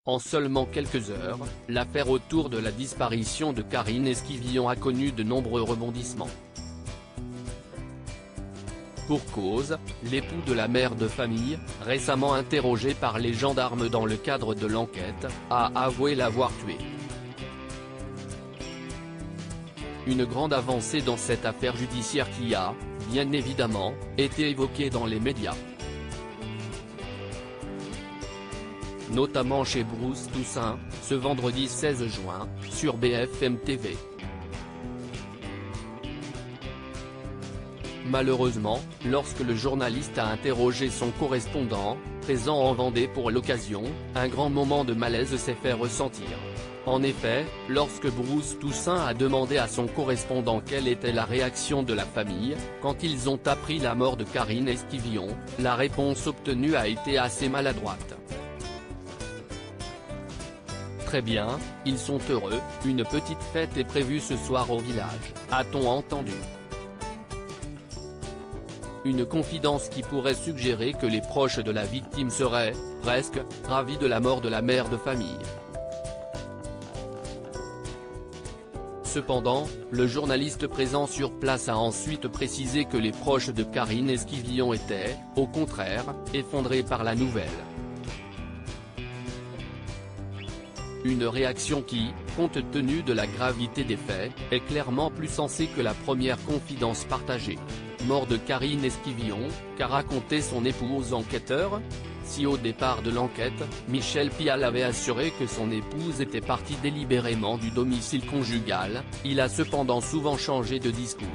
En seulement quelques heures, l'affaire autour de la disparition de Karine Esquivillon a connu de nombreux rebondissements. Pour cause, l'époux de la mère de famille, récemment interrogé par les gendarmes dans le cadre de l'enquête, a avoué l'avoir tuée. Une grande avancée dans cette affaire judiciaire qui a, bien évidemment, été évoquée dans les médias. Notamment chez Bruce Toussaint, ce vendredi 16 juin, sur BFM TV. Malheureusement, lorsque le journaliste a interrogé son correspondant, présent en Vendée pour l'occasion, un grand moment de malaise s'est fait ressentir. En effet, lorsque Bruce Toussaint a demandé à son correspondant quelle était la réaction de la famille, quand ils ont appris la mort de Karine Esquivillon, la réponse obtenue a été assez maladroite. Très bien, ils sont heureux, une petite fête est prévue ce soir au village, a-t-on entendu. Une confidence qui pourrait suggérer que les proches de la victime seraient, presque, ravis de la mort de la mère de famille. Cependant, le journaliste présent sur place a ensuite précisé que les proches de Karine Esquivillon étaient, au contraire, effondrés par la nouvelle. Une réaction qui, compte tenu de la gravité des faits, est clairement plus sensée que la première confidence partagée. Mort de Karine Esquivillon, qu'a raconté son époux aux enquêteurs? Si au départ de l'enquête, Michel Pial avait assuré que son épouse était partie délibérément du domicile conjugal, il a cependant souvent changé de discours.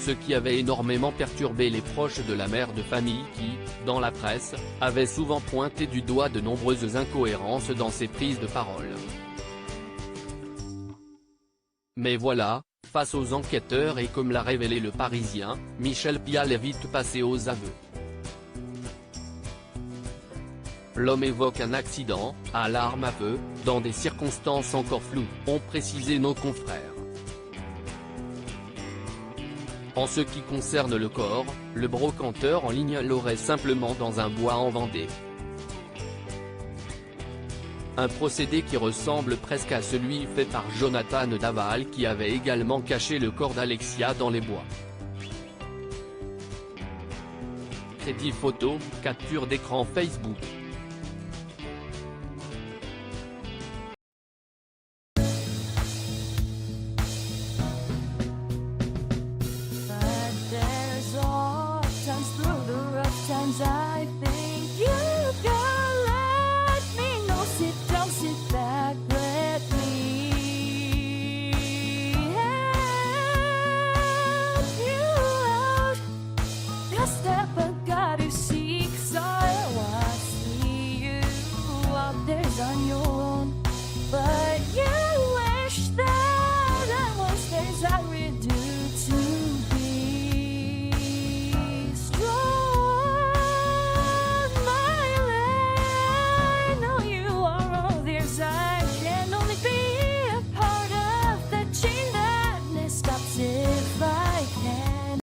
Ce qui avait énormément perturbé les proches de la mère de famille qui, dans la presse, avait souvent pointé du doigt de nombreuses incohérences dans ses prises de parole. Mais voilà, face aux enquêteurs et comme l'a révélé Le Parisien, Michel Pial est vite passé aux aveux. L'homme évoque un accident, à l'arme à feu, dans des circonstances encore floues, ont précisé nos confrères. En ce qui concerne le corps, le brocanteur en ligne l'aurait simplement dans un bois en Vendée. Un procédé qui ressemble presque à celui fait par Jonathan Daval qui avait également caché le corps d'Alexia dans les bois. Crédit photo, capture d'écran Facebook.